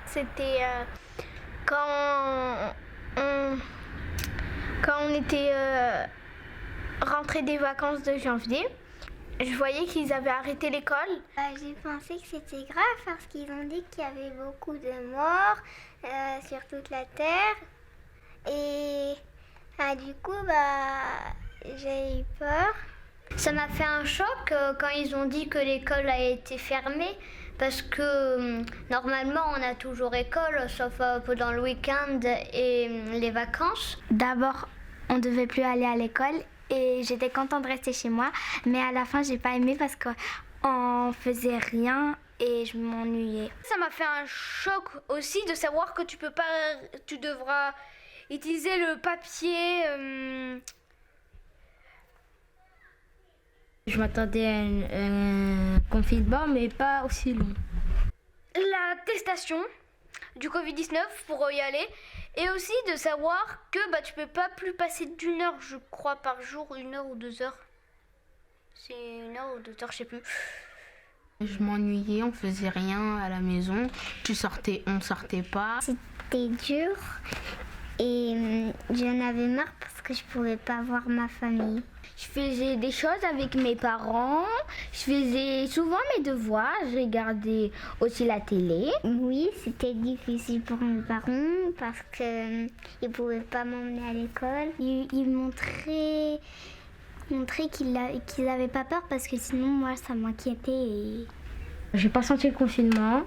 C'était quand on était rentré des vacances de janvier. Je voyais qu'ils avaient arrêté l'école. J'ai pensé que c'était grave parce qu'ils ont dit qu'il y avait beaucoup de morts sur toute la Terre. Et du coup, j'ai eu peur. Ça m'a fait un choc quand ils ont dit que l'école a été fermée. Parce que normalement, on a toujours école, sauf pendant le week-end et les vacances. D'abord, on devait plus aller à l'école et j'étais contente de rester chez moi. Mais à la fin, j'ai pas aimé parce qu'on faisait rien et je m'ennuyais. Ça m'a fait un choc aussi de savoir que tu devras utiliser le papier. Je m'attendais à un confinement, mais pas aussi long. L'attestation du Covid-19 pour y aller. Et aussi de savoir que tu peux pas plus passer d'1 heure, je crois, par jour, 1 heure ou 2 heures. C'est 1 heure ou 2 heures, je sais plus. Je m'ennuyais, on faisait rien à la maison. On sortait pas. C'était dur et j'en avais marre parce que je pouvais pas voir ma famille. Je faisais des choses avec mes parents, je faisais souvent mes devoirs, je regardais aussi la télé. Oui, c'était difficile pour mes parents parce qu'ils ne pouvaient pas m'emmener à l'école. Ils montraient qu'ils n'avaient pas peur parce que sinon moi ça m'inquiétait. J'ai pas senti le confinement.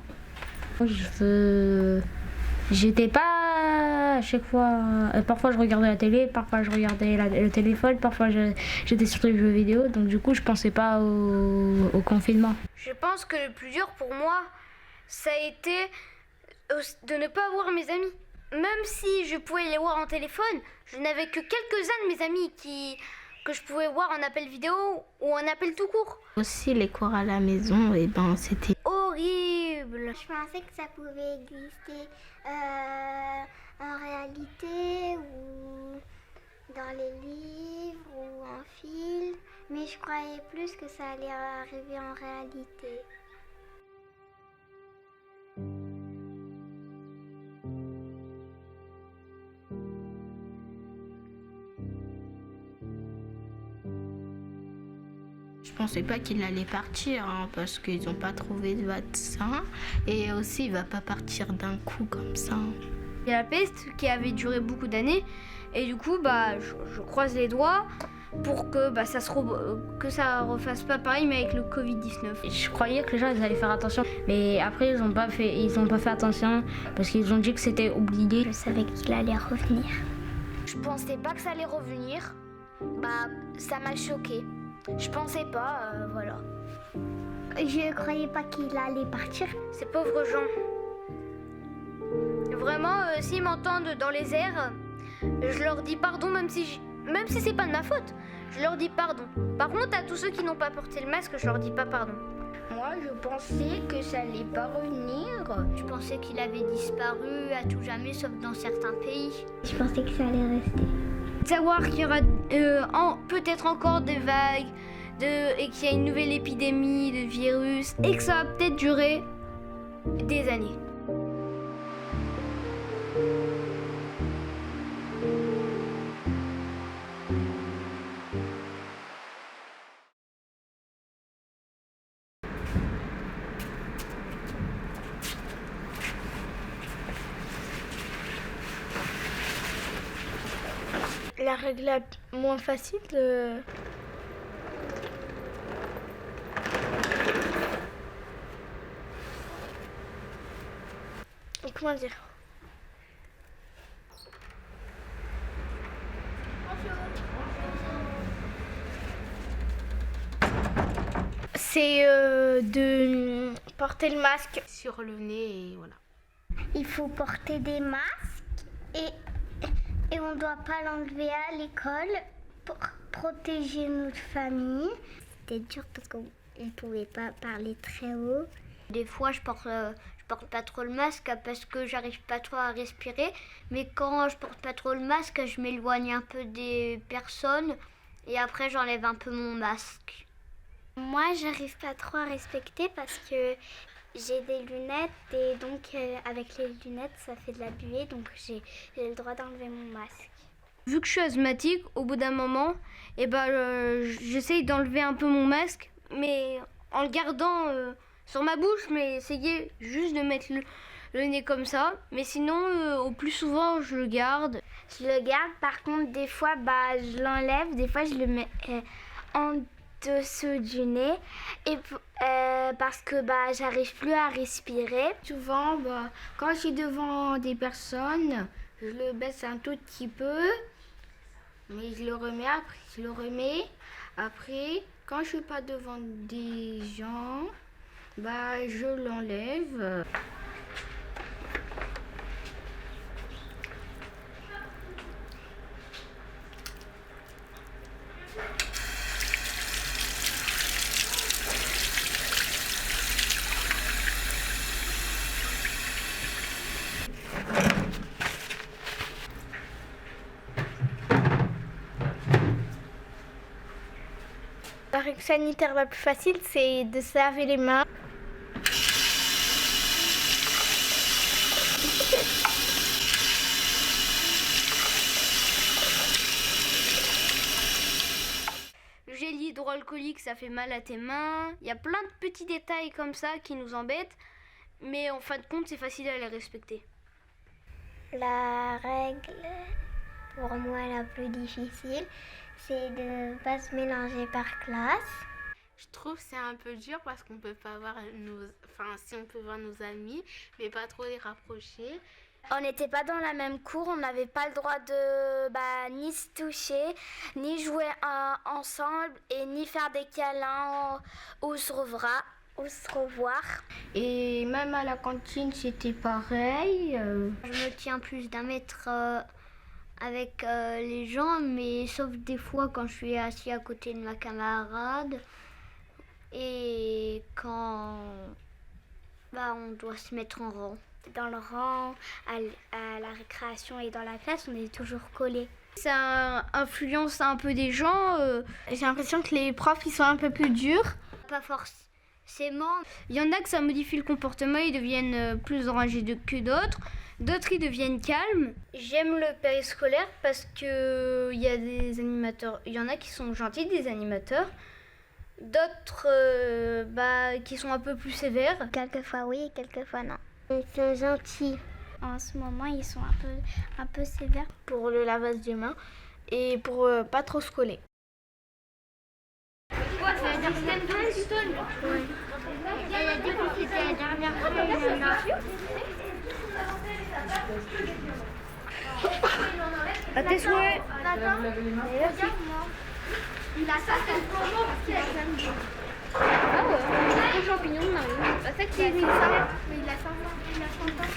J'étais pas à chaque fois. Parfois je regardais la télé, parfois je regardais le téléphone, parfois j'étais sur les jeux vidéo, donc du coup je pensais pas au confinement. Je pense que le plus dur pour moi, ça a été de ne pas voir mes amis. Même si je pouvais les voir en téléphone, je n'avais que quelques-uns de mes amis que je pouvais voir en appel vidéo ou en appel tout court. Aussi les cours à la maison, c'était horrible. Je pensais que ça pouvait exister en réalité ou dans les livres ou en film, mais je croyais plus que ça allait arriver en réalité. Je pensais pas qu'il allait partir parce qu'ils n'ont pas trouvé de vaccin et aussi il va pas partir d'un coup comme ça. Il y a la peste qui avait duré beaucoup d'années et du coup je croise les doigts pour que ça refasse pas pareil mais avec le Covid-19. Je croyais que les gens ils allaient faire attention, mais après ils ont pas fait attention parce qu'ils ont dit que c'était oublié. Je savais qu'il allait revenir. Je pensais pas que ça allait revenir. Ça m'a choquée. Je pensais pas, voilà. Je croyais pas qu'il allait partir. Ces pauvres gens. Vraiment, s'ils m'entendent dans les airs, je leur dis pardon, même si c'est pas de ma faute. Je leur dis pardon. Par contre, à tous ceux qui n'ont pas porté le masque, je leur dis pas pardon. Moi, je pensais que ça allait pas revenir. Je pensais qu'il avait disparu à tout jamais, sauf dans certains pays. Je pensais que ça allait rester. Savoir qu'il y aura peut-être encore des vagues et qu'il y a une nouvelle épidémie de virus et que ça va peut-être durer des années. La règle la moins facile comment dire? C'est de porter le masque sur le nez et voilà. il faut porter des masques et on ne doit pas l'enlever à l'école pour protéger notre famille. C'était dur parce qu'on ne pouvait pas parler très haut. Des fois, je porte pas trop le masque parce que j'arrive pas trop à respirer. Mais quand je porte pas trop le masque, je m'éloigne un peu des personnes et après j'enlève un peu mon masque. Moi, j'arrive pas trop à respecter parce que j'ai des lunettes et donc avec les lunettes, ça fait de la buée, donc j'ai le droit d'enlever mon masque. Vu que je suis asthmatique, au bout d'un moment, j'essaye d'enlever un peu mon masque, mais en le gardant sur ma bouche, mais essayer juste de mettre le nez comme ça. Mais sinon, au plus souvent, je le garde. Je le garde, par contre, des fois, je l'enlève, des fois, je le mets en dessous du nez et parce que j'arrive plus à respirer. Souvent, quand je suis devant des personnes, je le baisse un tout petit peu, mais je le remets après. Après, quand je suis pas devant des gens, je l'enlève. La règle sanitaire la plus facile, c'est de se laver les mains. Le gel hydroalcoolique, ça fait mal à tes mains. Il y a plein de petits détails comme ça qui nous embêtent, mais en fin de compte, c'est facile à les respecter. La règle, pour moi, la plus difficile, c'est de ne pas se mélanger par classe. Je trouve que c'est un peu dur parce qu'on peut pas voir si on peut voir nos amis, mais pas trop les rapprocher. On n'était pas dans la même cour, on n'avait pas le droit de ni se toucher, ni jouer ensemble et ni faire des câlins ou se revoir. Et même à la cantine, c'était pareil. Je me tiens plus d'un mètre avec les gens, mais sauf des fois quand je suis assis à côté de ma camarade et quand on doit se mettre en rang. Dans le rang, à la récréation et dans la classe, on est toujours collés. Ça influence un peu des gens. J'ai l'impression que les profs, ils sont un peu plus durs. Pas forcément. Il y en a que ça modifie le comportement, ils deviennent plus enragés que d'autres. D'autres, ils deviennent calmes. J'aime le périscolaire parce que il y a des animateurs. Il y en a qui sont gentils, des animateurs. D'autres qui sont un peu plus sévères. Quelquefois oui et quelquefois non. Ils sont gentils. En ce moment, ils sont un peu sévères. Pour le lavage des mains et pour pas trop se coller. Quoi, c'est la système de Houston? Oui. Elle a dit que c'était la dernière fois. À tes souhaits. Il a ça, c'est le moment parce qu'il a plein de gens. Ah ouais, les champignons, on arrive. C'est ça qui est mis ça. Mais il a 100 ans. Il a 100 ans.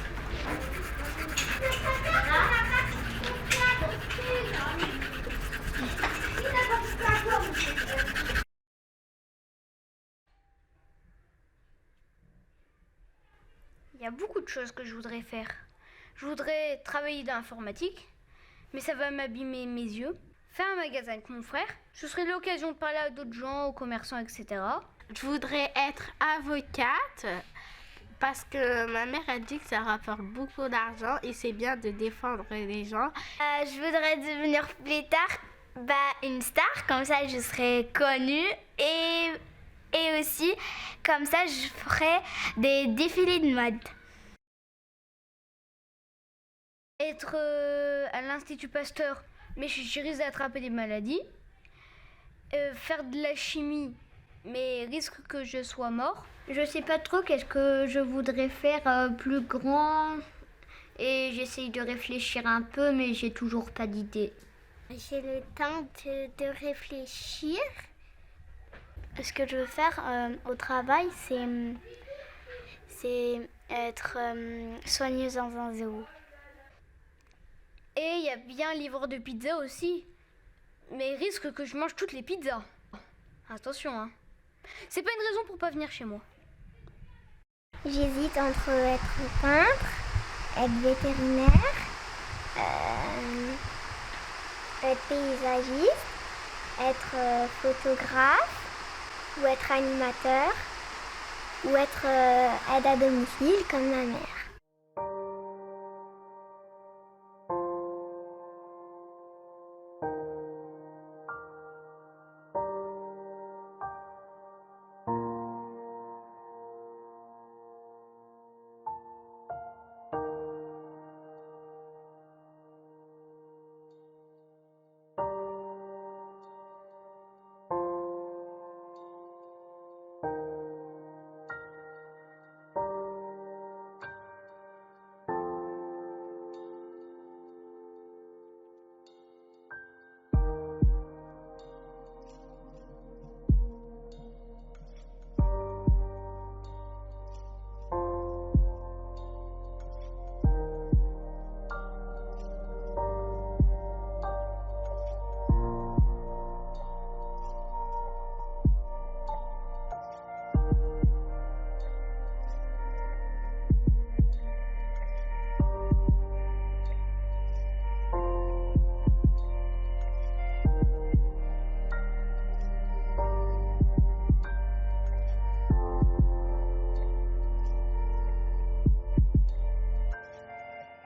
Il y a beaucoup de choses que je voudrais faire. Je voudrais travailler dans l'informatique, mais ça va m'abîmer mes yeux. Faire un magasin avec mon frère, ce serait l'occasion de parler à d'autres gens, aux commerçants, etc. Je voudrais être avocate parce que ma mère a dit que ça rapporte beaucoup d'argent et c'est bien de défendre les gens. Je voudrais devenir plus tard une star, comme ça je serais connue et aussi comme ça je ferais des défilés de mode. Être à l'Institut Pasteur, mais je risque d'attraper des maladies. Faire de la chimie, mais risque que je sois mort. Je sais pas trop qu'est-ce que je voudrais faire plus grand. Et j'essaye de réfléchir un peu, mais j'ai toujours pas d'idée. J'ai le temps de réfléchir. Ce que je veux faire au travail, c'est Être soigneuse dans un zoo. Et il y a bien livreur de pizza aussi. Mais il risque que je mange toutes les pizzas. Attention, hein. C'est pas une raison pour pas venir chez moi. J'hésite entre être peintre, être vétérinaire, être paysagiste, être photographe, ou être animateur, ou être aide à domicile comme ma mère.